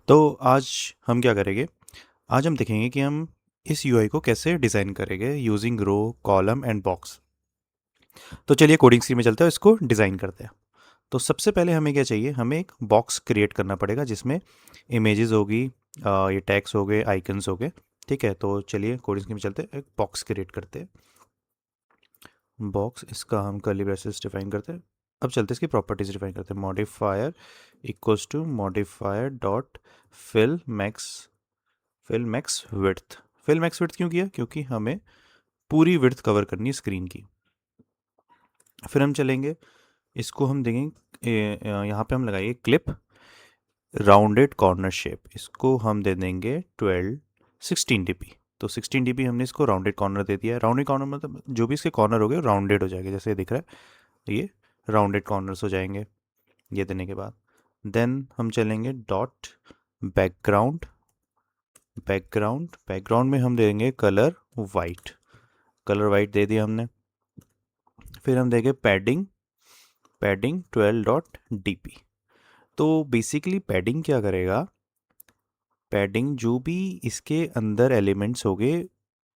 तो आज हम क्या करेंगे। आज हम देखेंगे कि हम इस यूआई को कैसे डिज़ाइन करेंगे using row column and box. तो चलिए कोडिंग सी में चलते हैं, इसको डिज़ाइन करते हैं। तो सबसे पहले हमें क्या चाहिए, हमें एक बॉक्स क्रिएट करना पड़ेगा जिसमें इमेजेस होगी, ये टैग्स हो गए, आइकन्स हो गए। ठीक है, तो चलिए कोडिंग सी में चलते हैं, एक बॉक्स क्रिएट करते हैं। बॉक्स, इसका हम कर्ली ब्रेसेस डिफाइन करते हैं। अब चलते हैं इसकी प्रॉपर्टीज डिफाइन करते हैं। Modifier equals to modifier dot fill max, fill max width. Fill max width क्यों किया, क्योंकि हमें पूरी विड्थ कवर करनी है स्क्रीन की। फिर हम चलेंगे, इसको हम देंगे यहाँ पे हम लगाइए क्लिप राउंडेड कॉर्नर शेप। इसको हम दे देंगे 16 dp। तो 16 dp हमने इसको राउंडेड कॉर्नर दे दिया है। राउंडेड कॉर्नर मतलब जो भी इसके कॉर्नर हो गए राउंडेड हो जाएंगे, जैसे दिख रहा है ये राउंडेड कॉर्नर्स हो जाएंगे। ये देने के बाद देन हम चलेंगे डॉट बैकग्राउंड। बैकग्राउंड बैकग्राउंड में हम देंगे कलर वाइट। कलर वाइट दे दिया हमने। फिर हम देंगे पैडिंग, पैडिंग 12.dp। तो बेसिकली पैडिंग क्या करेगा, पैडिंग जो भी इसके अंदर एलिमेंट्स होंगे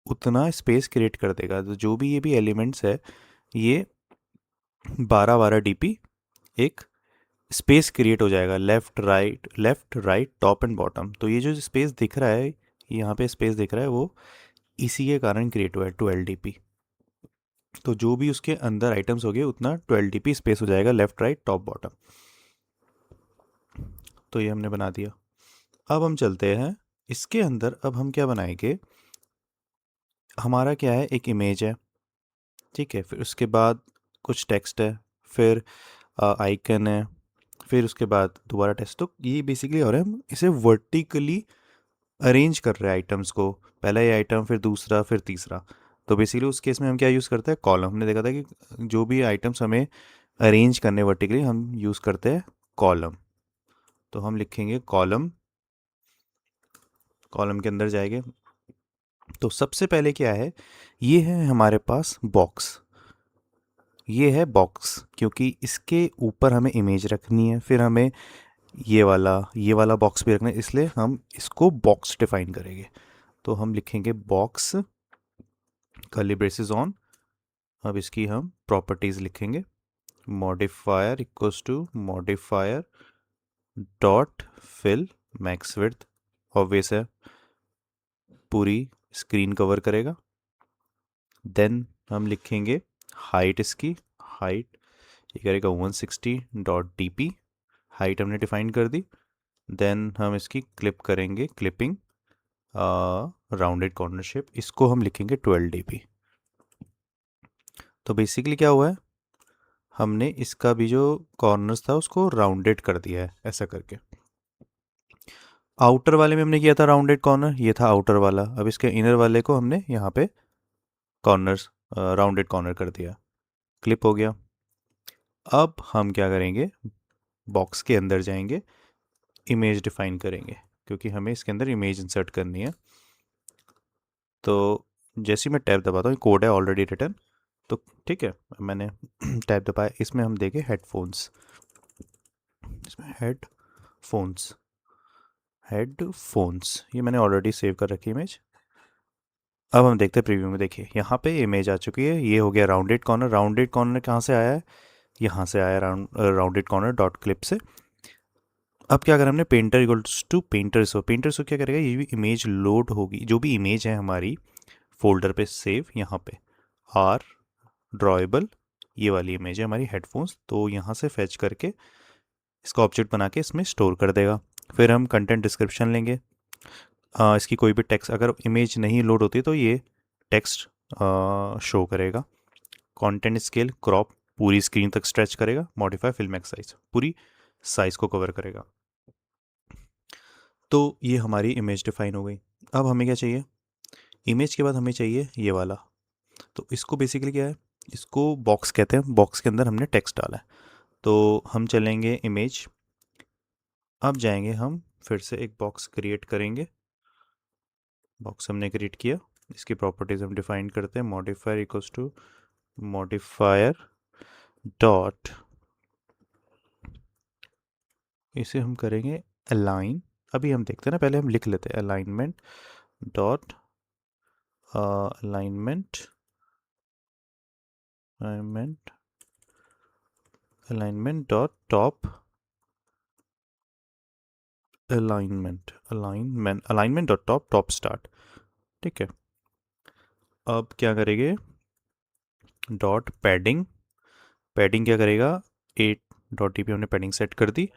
उतना स्पेस क्रिएट कर देगा। तो जो भी ये भी एलिमेंट्स है ये 12 12 dp एक स्पेस क्रिएट हो जाएगा, left right top and bottom. तो ये जो स्पेस दिख रहा है, यहाँ पे स्पेस दिख रहा है, वो इसी के कारण क्रिएट हुआ है 12 dp। तो जो भी उसके अंदर आइटम्स हो गए उतना 12 dp स्पेस हो जाएगा, लेफ्ट राइट टॉप बॉटम। तो ये हमने बना दिया। अब हम चलते हैं इसके अंदर, अब हम क्या बनाएंगे, हमारा क्या है, एक इमेज है। ठीक है, फिर उसके बाद कुछ टेक्स्ट है, फिर आइकन है, फिर उसके बाद दोबारा टेक्स्ट। तो ये बेसिकली हो रहा है, हम इसे वर्टिकली अरेंज कर रहे हैं आइटम्स को। पहला ये आइटम, फिर दूसरा, फिर तीसरा। तो बेसिकली उस केस में हम क्या यूज़ करते हैं, कॉलम। हमने देखा था कि जो भी आइटम्स हमें अरेंज करने वर्टिकली हम यूज़ करते हैं कॉलम। तो हम लिखेंगे कॉलम, कॉलम के अंदर जाएंगे। तो सबसे पहले क्या है, ये है हमारे पास बॉक्स। ये है बॉक्स क्योंकि इसके ऊपर हमें इमेज रखनी है, फिर हमें ये वाला बॉक्स भी रखना है, इसलिए हम इसको बॉक्स डिफाइन करेंगे। तो हम लिखेंगे बॉक्स कर्ली ब्रेसेस ऑन। अब इसकी हम प्रॉपर्टीज लिखेंगे। Modifier equals to modifier dot fill max width. Obvious है, पूरी स्क्रीन कवर करेगा। देन हम लिखेंगे हाइट, इसकी हाइट ये करेगा 160.dp। हाइट हमने डिफाइन कर दी। देन हम इसकी क्लिप करेंगे, क्लिपिंग राउंडेड कॉर्नर शेप। इसको हम लिखेंगे 12 dp। तो बेसिकली क्या हुआ है, हमने इसका भी जो कॉर्नर्स था उसको राउंडेड कर दिया है ऐसा करके। आउटर वाले में हमने किया था राउंडेड कॉर्नर, ये था आउटर वाला। अब इसके इनर वाले को हमने यहाँ पे कॉर्नर्स राउंडेड कॉर्नर कर दिया, क्लिप हो गया। अब हम क्या करेंगे, बॉक्स के अंदर जाएंगे, इमेज डिफाइन करेंगे क्योंकि हमें इसके अंदर इमेज इंसर्ट करनी है। तो जैसे ही मैं टैब दबाता हूँ, कोड है ऑलरेडी रिटर्न। तो ठीक है, मैंने टैब दबाया, इसमें हम देंगे हेडफोन्स। इसमें हेडफोन्स, हेडफोन्स ये मैंने ऑलरेडी सेव कर रखी इमेज। अब हम देखते हैं प्रीव्यू में, देखिए यहाँ पे इमेज आ चुकी है। ये हो गया राउंडेड कॉर्नर। राउंडेड कॉर्नर कहाँ से आया है, यहाँ से आया राउंडेड कॉर्नर डॉट क्लिप से। अब क्या करें हमने, पेंटर इक्वल्स टू पेंटर सो क्या करेगा, ये भी इमेज लोड होगी, जो भी इमेज है हमारी फोल्डर पे सेव, यहाँ पे आर ड्रॉएबल, ये वाली इमेज है हमारी हेडफोन्स। तो यहाँ से फैच करके इसका ऑब्जेक्ट बना के इसमें स्टोर कर देगा। फिर हम कंटेंट डिस्क्रिप्शन लेंगे। इसकी कोई भी टेक्स्ट अगर इमेज नहीं लोड होती तो ये टेक्स्ट शो करेगा। कंटेंट स्केल क्रॉप, पूरी स्क्रीन तक स्ट्रेच करेगा। मॉडिफाई फिल मैक्स साइज, पूरी साइज को कवर करेगा। तो ये हमारी इमेज डिफाइन हो गई। अब हमें क्या चाहिए, इमेज के बाद हमें चाहिए ये वाला। तो इसको बेसिकली क्या है, इसको बॉक्स कहते हैं। बॉक्स के अंदर हमने टेक्स्ट डाला है। तो हम चलेंगे इमेज, अब जाएंगे हम फिर से एक बॉक्स क्रिएट करेंगे। बॉक्स हमने क्रिएट किया, इसकी प्रॉपर्टीज हम डिफाइन करते हैं। Modifier equals to modifier dot, इसे हम करेंगे अलाइन। अभी हम देखते हैं ना, पहले हम लिख लेते हैं alignment dot alignment alignment alignment dot top alignment dot top start. ठीक है, अब क्या करेंगे, डॉट पैडिंग, पैडिंग क्या करेगा, 8 .dp हमने पैडिंग सेट कर दी।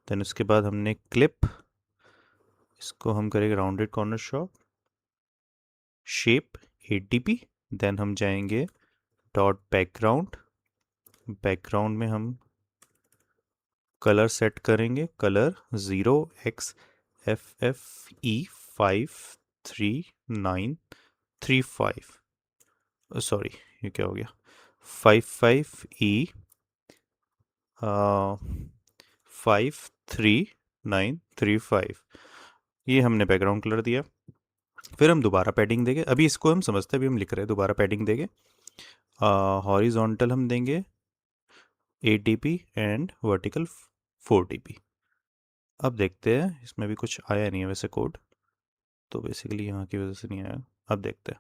देन उसके बाद हमने क्लिप, इसको हम करेंगे rounded corner shop, shape 8 dp। Then हम जाएंगे डॉट बैकग्राउंड, बैकग्राउंड में हम कलर सेट करेंगे, कलर 0xFFE533935, सॉरी ये क्या हो गया, 55E 53935, ये हमने बैकग्राउंड कलर दिया। फिर हम दोबारा पैडिंग देंगे, अभी इसको हम समझते हैं, अभी हम लिख रहे हैं, दोबारा पैडिंग देंगे, हॉरिजॉन्टल हम देंगे 8 dp एंड वर्टिकल 4 dp। अब देखते हैं, इसमें भी कुछ आया नहीं है वैसे कोड, तो बेसिकली यहाँ की वजह से नहीं आया। अब देखते हैं,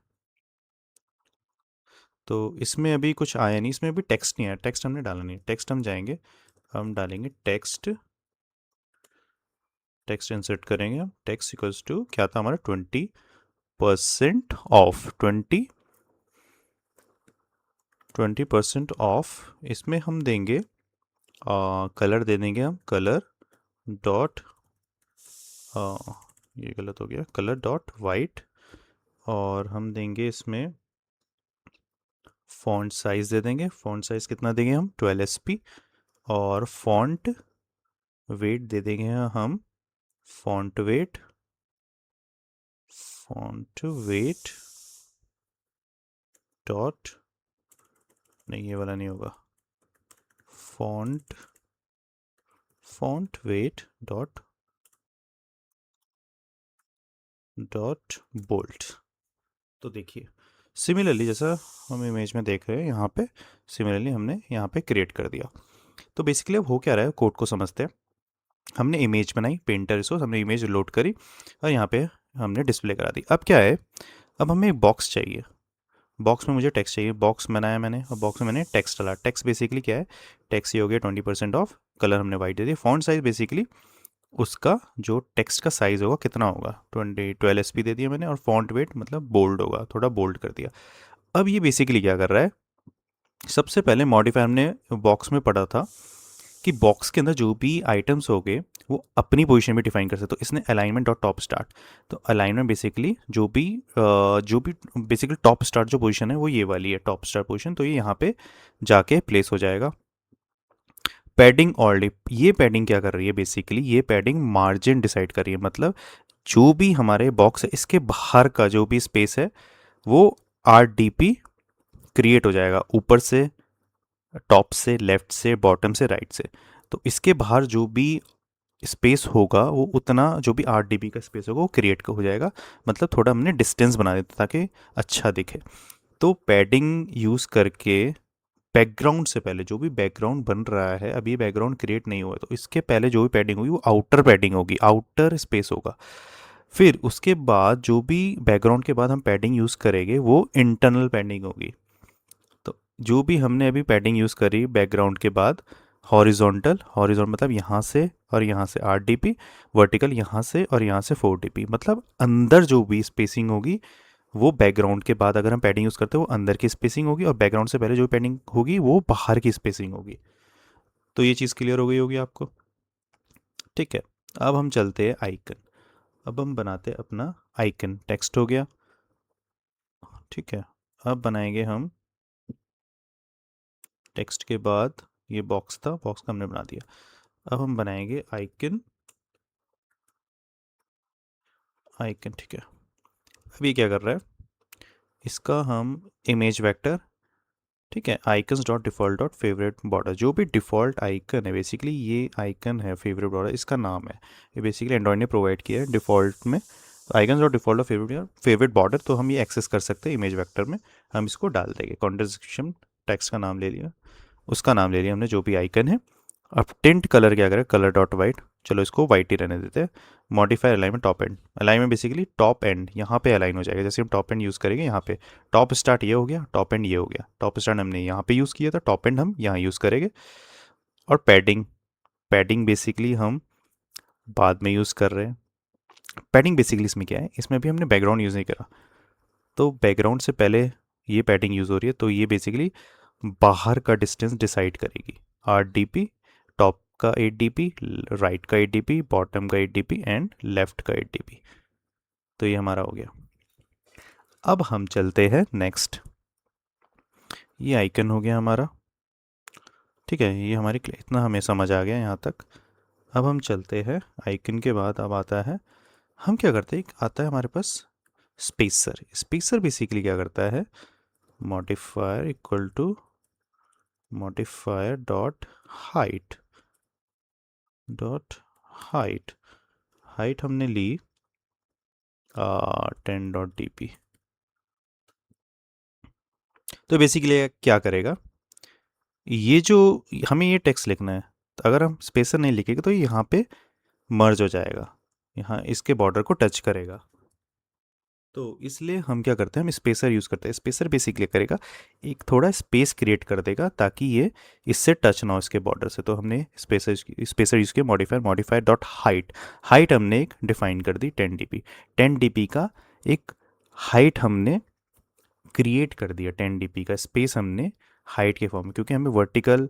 तो इसमें अभी कुछ आया नहीं, इसमें अभी टेक्स्ट नहीं आया, टेक्स्ट हमने डाला नहीं, टेक्स्ट हम जाएंगे, हम डालेंगे टेक्स्ट, टेक्स्ट इंसर्ट करेंगे, टेक्स्ट इक्वल्स टू क्या था हमारा, 20% ऑफ, 20% ऑफ। इसमें हम देंगे कलर दे देंगे हम, कलर डॉट, ये गलत हो गया, कलर डॉट वाइट, और हम देंगे इसमें फॉन्ट साइज दे देंगे, फॉन्ट साइज कितना देंगे हम, 12 sp, और फॉन्ट वेट दे देंगे हम, font weight, font weight dot, नहीं ये वाला नहीं होगा, font font weight dot bolt. तो देखिए सिमिलरली जैसा हम इमेज में देख रहे हैं यहाँ पे, सिमिलरली हमने यहाँ पे क्रिएट कर दिया। तो बेसिकली अब हो क्या रहा है, कोड को समझते हैं। हमने इमेज बनाई, पेंटर रिसोर्स, हमने इमेज लोड करी और यहाँ पे हमने डिस्प्ले करा दी। अब क्या है, अब हमें एक बॉक्स चाहिए, बॉक्स में मुझे टेक्स्ट चाहिए, बॉक्स बनाया मैंने और बॉक्स में मैंने टेक्स्ट डाला। टेक्स्ट बेसिकली क्या है, टेक्स्ट ये हो गया 20% ऑफ, कलर हमने वाइट दे दिया, फॉन्ट साइज बेसिकली उसका जो टेक्स्ट का साइज होगा कितना होगा, 12 sp दे दिया मैंने, और फॉन्ट वेट मतलब बोल्ड होगा, थोड़ा बोल्ड कर दिया। अब ये बेसिकली क्या कर रहा है, सबसे पहले मॉडिफायर हमने बॉक्स में पढ़ा था कि बॉक्स के अंदर जो भी आइटम्स हो गए वो अपनी पोजीशन में डिफाइन कर सकते, तो इसने अलाइनमेंट डॉट टॉप स्टार्ट, तो अलाइनमेंट बेसिकली जो भी बेसिकली टॉप स्टार्ट जो पोजीशन है वो ये वाली है, टॉप स्टार्ट पोजीशन, तो ये यहाँ पे जाके प्लेस हो जाएगा। पैडिंग ऑलरेडी, ये पैडिंग क्या कर रही है, बेसिकली ये पैडिंग मार्जिन डिसाइड कर रही है, मतलब जो भी हमारे बॉक्स है इसके बाहर का जो भी स्पेस है वो 8 dp क्रिएट हो जाएगा, ऊपर से, टॉप से, लेफ्ट से, बॉटम से, राइट से। तो इसके बाहर जो भी स्पेस होगा वो उतना, जो भी 8 dp का स्पेस होगा वो क्रिएट हो जाएगा, मतलब थोड़ा हमने डिस्टेंस बना देता ताकि अच्छा दिखे। तो पैडिंग यूज़ करके बैकग्राउंड से पहले जो भी बैकग्राउंड बन रहा है, अभी बैकग्राउंड क्रिएट नहीं हुआ है, तो इसके पहले जो भी पैडिंग होगी वो आउटर पैडिंग होगी, आउटर स्पेस होगा। फिर उसके बाद जो भी बैकग्राउंड के बाद हम पैडिंग यूज़ करेंगे वो इंटरनल पैडिंग होगी। तो जो भी हमने अभी पैडिंग यूज़ करी बैकग्राउंड के बाद, हॉरिजॉन्टल, हॉरिजॉन्टल मतलब यहाँ से और यहाँ से 8 dp, वर्टिकल यहाँ से और यहाँ से 4 dp, मतलब अंदर जो भी स्पेसिंग होगी वो बैकग्राउंड के बाद अगर हम पैडिंग यूज़ करते हैं वो अंदर की स्पेसिंग होगी, और बैकग्राउंड से पहले जो पैडिंग होगी वो बाहर की स्पेसिंग होगी। तो ये चीज़ क्लियर हो गई होगी आपको। ठीक है, अब हम चलते हैं आइकन, अब हम बनाते हैं अपना आइकन, टेक्स्ट हो गया। ठीक है, अब बनाएंगे हम टेक्स्ट के बाद, ये बॉक्स था, बॉक्स का हमने बना दिया, अब हम बनाएंगे आइकन, आइकन। ठीक है, अभी क्या कर रहा है, इसका हम इमेज वेक्टर, ठीक है, icons dot default dot favourite border, जो भी डिफ़ॉल्ट आइकन है बेसिकली ये आइकन है फेवरेट बॉर्डर, इसका नाम है, ये बेसिकली एंड्रॉइड ने प्रोवाइड किया है डिफ़ॉल्ट में। Icons dot default of favourite border, तो हम ये एक्सेस कर सकते हैं इमेज वेक्टर में, हम इसको डाल देंगे, कॉन्टेक्स्ट टेक्स्ट का नाम ले लिया, उसका नाम ले लिया हमने जो भी आइकन है, अब टिंट कलर क्या करें, कलर डॉट वाइट, चलो इसको वाइट ही रहने देते हैं। Modify alignment top and, alignment basically top and यहाँ पे अलाइन हो जाएगा, जैसे हम टॉप एंड यूज़ करेंगे यहाँ पे टॉप स्टार्ट ये हो गया, टॉप एंड ये हो गया, टॉप स्टार्ट हमने यहाँ पे यूज़ किया था, टॉप एंड हम यहाँ यूज़ करेंगे। और पैडिंग, पैडिंग बेसिकली हम बाद में यूज़ कर रहे हैं। पैडिंग बेसिकली इसमें क्या है, इसमें भी हमने बैकग्राउंड यूज़ नहीं करा, तो बैकग्राउंड से पहले ये पैडिंग यूज़ हो रही है, तो ये बेसिकली बाहर का डिस्टेंस डिसाइड करेगी। 8 dp, टॉप का 8 dp, राइट का 8 dp, बॉटम का 8 dp एंड लेफ्ट का 8 dp। तो ये हमारा हो गया। अब हम चलते हैं नेक्स्ट, ये आइकन हो गया हमारा, ठीक है, ये हमारी इतना हमें समझ आ गया यहाँ तक। अब हम चलते हैं आइकन के बाद, अब आता है, हम क्या करते हैं, एक आता है हमारे पास स्पेसर। स्पेसर बेसिकली क्या करता है, modifier equal to modifier dot height, dot height, height हमने ली 10.dp। तो बेसिकली क्या करेगा, ये जो हमें ये टेक्स्ट लिखना है, तो अगर हम स्पेसर नहीं लिखेंगे तो ये यहाँ पे मर्ज हो जाएगा, यहाँ इसके बॉर्डर को टच करेगा। तो इसलिए हम क्या करते हैं, हम स्पेसर यूज़ करते हैं। स्पेसर बेसिकली करेगा, एक थोड़ा स्पेस क्रिएट कर देगा ताकि ये इससे टच ना हो इसके बॉर्डर से। तो हमने स्पेसर यूज़ किया, modifier, modifier dot height, height हमने एक डिफाइन कर दी 10 dp, 10 dp का एक हाइट हमने क्रिएट कर दिया, 10 dp का स्पेस हमने हाइट के फॉर्म में, क्योंकि हमें वर्टिकल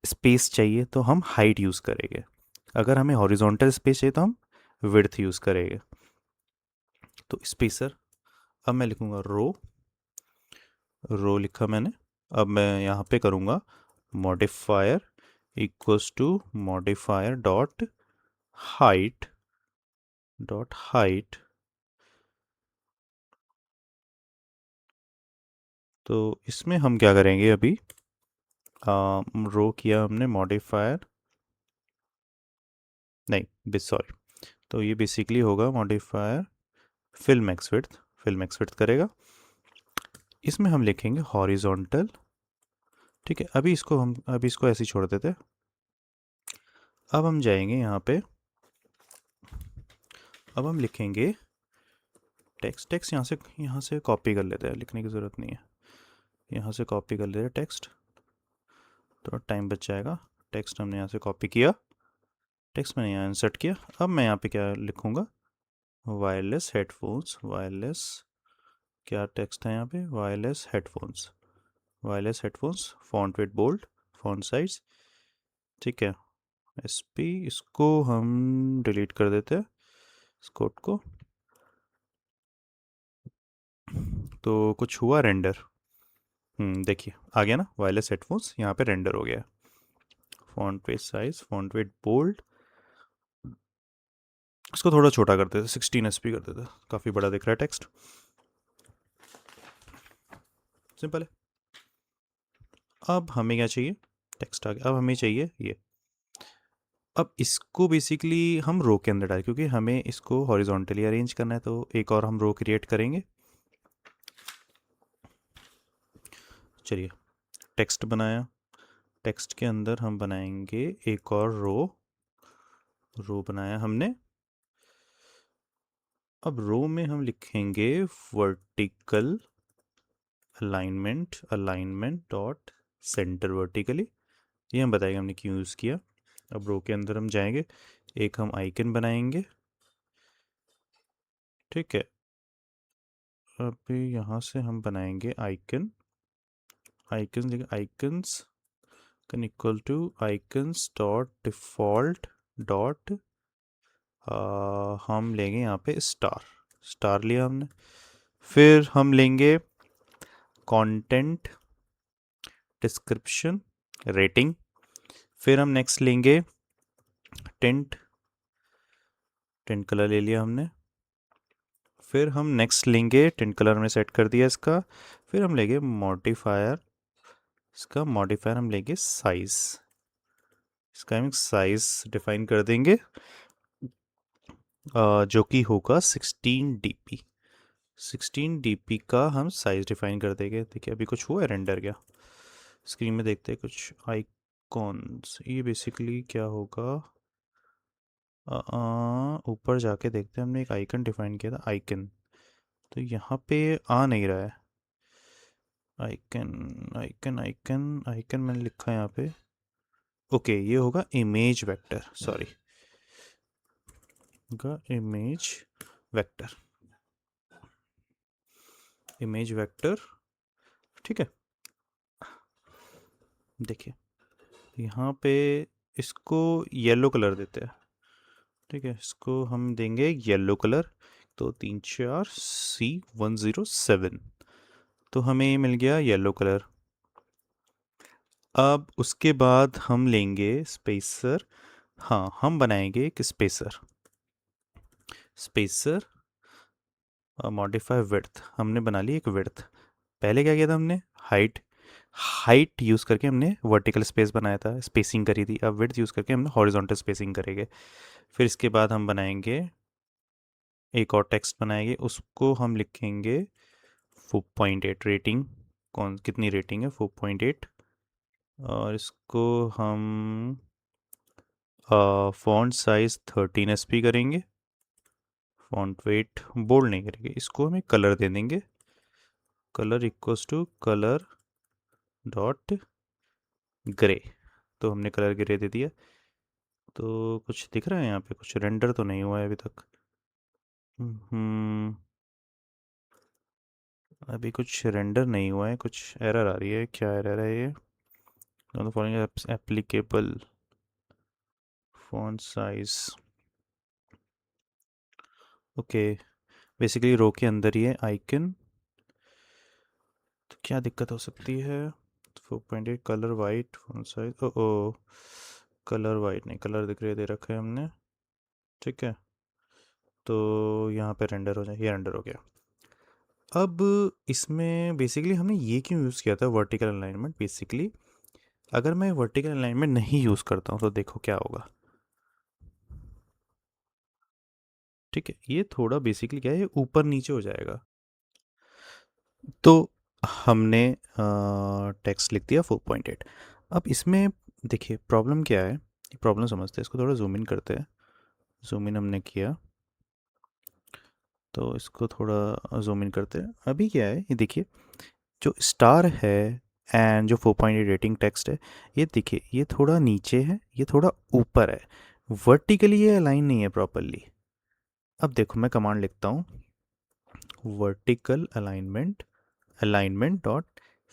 स्पेस चाहिए तो हम हाइट यूज़ करेंगे, अगर हमें हॉरिजॉन्टल स्पेस चाहिए तो हम विड्थ यूज़ करेंगे। तो स्पेसर, अब मैं लिखूँगा रो, रो लिखा मैंने। अब मैं यहाँ पे करूँगा modifier equals to modifier dot height, dot height. तो इसमें हम क्या करेंगे अभी, रो किया हमने मॉडिफायर, नहीं सॉरी, तो ये बेसिकली होगा modifier fill max width, fill max width करेगा। इसमें हम लिखेंगे हॉरिजॉन्टल, ठीक है, अभी इसको ऐसे ही छोड़ देते हैं। अब हम जाएंगे यहाँ पे, अब हम लिखेंगे टेक्स्ट, टेक्स्ट यहाँ से कॉपी कर लेते हैं, लिखने की ज़रूरत नहीं है, यहाँ से कॉपी कर लेते हैं टेक्स्ट, थोड़ा टाइम बच जाएगा। टेक्स्ट हमने यहाँ से कॉपी किया, टेक्स्ट मैंने यहाँ इंसर्ट किया। अब मैं यहाँ पे क्या लिखूँगा, वायरलेस हेडफोन्स, वायरलेस, क्या टेक्स्ट है यहाँ पे, wireless headphones, wireless headphones, font weight bold, font size, ठीक है, SP, इसको हम डिलीट कर देते हैं इस कोड को। तो कुछ हुआ रेंडर, देखिए आ गया ना, वायरलेस हेडफोन्स यहाँ पे रेंडर हो गया। Font weight size, font weight bold, इसको थोड़ा छोटा कर देते, 16 SP कर देते, काफ़ी बड़ा दिख रहा है टेक्स्ट, सिंपल है। अब हमें क्या चाहिए, टेक्स्ट आ गया, अब हमें चाहिए ये। अब इसको बेसिकली हम रो के अंदर डालें, क्योंकि हमें इसको हॉरिजॉन्टली अरेंज करना है, तो एक और हम रो क्रिएट करेंगे। चलिए, टेक्स्ट बनाया, टेक्स्ट के अंदर हम बनाएंगे एक और रो, रो बनाया हमने। अब रो में हम लिखेंगे vertical alignment, alignment dot centre vertically, ये हम बताएंगे हमने क्यों यूज़ किया। अब रो के अंदर हम जाएंगे, एक हम आइकन बनाएंगे, ठीक है, अभी यहाँ से हम बनाएंगे icon, icon, icons can equal to icons dot default dot, हम लेंगे यहाँ पे स्टार, स्टार लिया हमने। फिर हम लेंगे कंटेंट डिस्क्रिप्शन रेटिंग, फिर हम नेक्स्ट लेंगे टेंट, टेंट कलर ले लिया हमने। फिर हम नेक्स्ट लेंगे, टेंट कलर हमने सेट कर दिया इसका। फिर हम लेंगे मॉडिफायर, इसका मॉडिफायर हम लेंगे साइज, इसका हम साइज डिफाइन कर देंगे, जो कि होगा 16 dp, 16 dp का हम साइज डिफाइन कर देंगे। देखिए अभी कुछ हुआ है रेंडर क्या, स्क्रीन में देखते हैं कुछ आई, कॉन्स, ये बेसिकली क्या होगा, ऊपर जाके देखते हैं, हमने एक आइकन डिफाइन किया था, आइकन, तो यहाँ पे आ नहीं रहा है आइकन, आइकन आइकन आइकन मैंने लिखा है यहाँ पे, ओके ये होगा इमेज वेक्टर, सॉरी होगा इमेज वेक्टर, इमेज वेक्टर, ठीक है। देखिए यहाँ पे इसको येलो कलर देते हैं, ठीक है, इसको हम देंगे येलो कलर, तो 34C107, तो हमें ये मिल गया येलो कलर। अब उसके बाद हम लेंगे स्पेसर, हाँ हम बनाएंगे एक स्पेसर, स्पेसर मॉडिफाई विड्थ, हमने बना ली एक विड्थ। पहले क्या किया था हमने, हाइट, हाइट यूज़ करके हमने वर्टिकल स्पेस बनाया था, स्पेसिंग करी थी, अब विड्थ यूज़ करके हमने हॉरिजॉन्टल स्पेसिंग करेंगे। फिर इसके बाद हम बनाएंगे एक और टेक्स्ट बनाएंगे, उसको हम लिखेंगे 4.8 रेटिंग, कौन कितनी रेटिंग है 4.8, और इसको हम फॉन्ट साइज 13 SP करेंगे, फॉन्ट वेट बोल्ड नहीं करेंगे, इसको हमें कलर दे देंगे, colour equals to colour dot grey, तो हमने कलर ग्रे दे दिया। तो कुछ दिख रहा है यहाँ पे, कुछ रेंडर तो नहीं हुआ है अभी तक, हम्म, अभी कुछ रेंडर नहीं हुआ है, कुछ एरर आ रही है, क्या एरर है ये, following applicable font size, okay, basically row के अंदर ही है आइकन, तो क्या दिक्कत हो सकती है, 4.8 कलर वाइट फॉन्ट साइज, ओ कलर वाइट नहीं, कलर दिख रहे दे रखा है हमने, ठीक है, तो यहाँ पे रेंडर हो जाए, ये रेंडर हो गया। अब इसमें बेसिकली हमने ये क्यों यूज़ किया था वर्टिकल अलाइनमेंट, बेसिकली अगर मैं वर्टिकल अलाइनमेंट नहीं यूज़ करता हूँ तो देखो क्या होगा, ठीक है, ये थोड़ा बेसिकली क्या है, ये ऊपर नीचे हो जाएगा, तो हमने टेक्स्ट लिख दिया 4.8। अब इसमें देखिए प्रॉब्लम क्या है, प्रॉब्लम समझते हैं, इसको थोड़ा जूम इन करते हैं, जूम इन हमने किया, तो इसको थोड़ा जूम इन करते हैं, अभी क्या है ये देखिए, जो स्टार है एंड जो 4.8 रेटिंग टेक्स्ट है, ये देखिए ये थोड़ा नीचे है, ये थोड़ा ऊपर है, वर्टिकली ये अलाइन नहीं है प्रॉपरली। अब देखो मैं कमांड लिखता हूँ, vertical alignment, alignment dot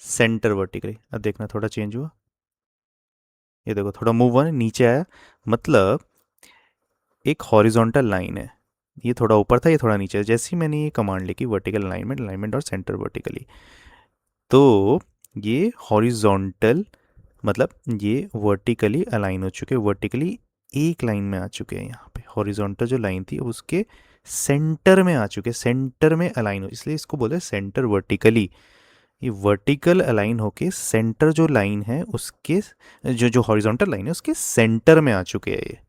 centre vertically, अब देखना थोड़ा चेंज हुआ, ये देखो थोड़ा मूव हुआ, नीचे आया, मतलब एक हॉरिजॉन्टल लाइन है, ये थोड़ा ऊपर था, ये थोड़ा नीचे है, जैसे ही मैंने ये कमांड लिखी vertical alignment, alignment dot centre vertically, तो ये हॉरिजॉन्टल, मतलब ये वर्टिकली अलाइन हो चुके, वर्टिकली एक लाइन में आ चुके हैं, यहाँ पे हॉरिजॉन्टल जो लाइन थी उसके सेंटर में आ चुके, सेंटर में अलाइन हो, इसलिए इसको बोले सेंटर वर्टिकली, ये वर्टिकल अलाइन होके सेंटर जो लाइन है उसके, जो जो हॉरिजॉन्टल लाइन है उसके सेंटर में आ चुके हैं ये,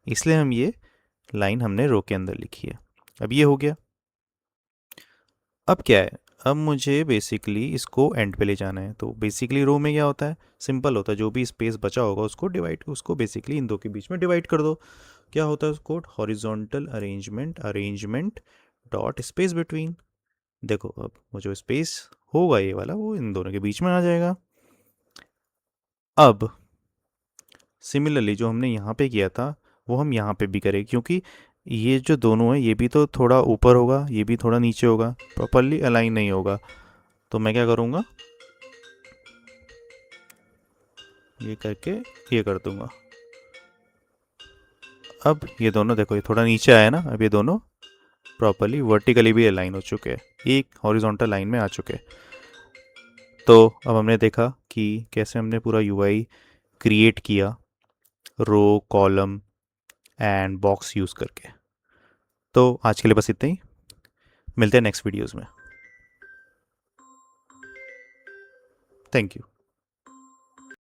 इसलिए हम ये लाइन हमने रो के अंदर लिखी है। अब ये हो गया, अब क्या है, अब मुझे बेसिकली इसको एंड पे ले जाना है, तो बेसिकली रो में क्या होता है, सिंपल होता है, जो भी स्पेस बचा होगा उसको डिवाइड, उसको बेसिकली इन दो के बीच में डिवाइड कर दो, क्या होता है उसको, horizontal arrangement, arrangement dot space between, देखो अब वो जो स्पेस होगा ये वाला वो इन दोनों के बीच में आ जाएगा। अब सिमिलरली जो हमने यहाँ पे किया था वो हम यहाँ पे भी करें, क्योंकि ये जो दोनों है ये भी तो थोड़ा ऊपर होगा, ये भी थोड़ा नीचे होगा, प्रॉपरली अलाइन नहीं होगा, तो मैं क्या करूँगा, ये करके ये कर दूंगा। अब ये दोनों देखो, ये थोड़ा नीचे आया ना, अब ये दोनों प्रॉपरली वर्टिकली भी अलाइन हो चुके हैं, एक हॉरिजॉन्टल लाइन में आ चुके हैं। तो अब हमने देखा कि कैसे हमने पूरा यूआई क्रिएट किया रो, कॉलम एंड बॉक्स यूज़ करके। तो आज के लिए बस इतना ही, मिलते हैं नेक्स्ट वीडियोज़ में, थैंक यू।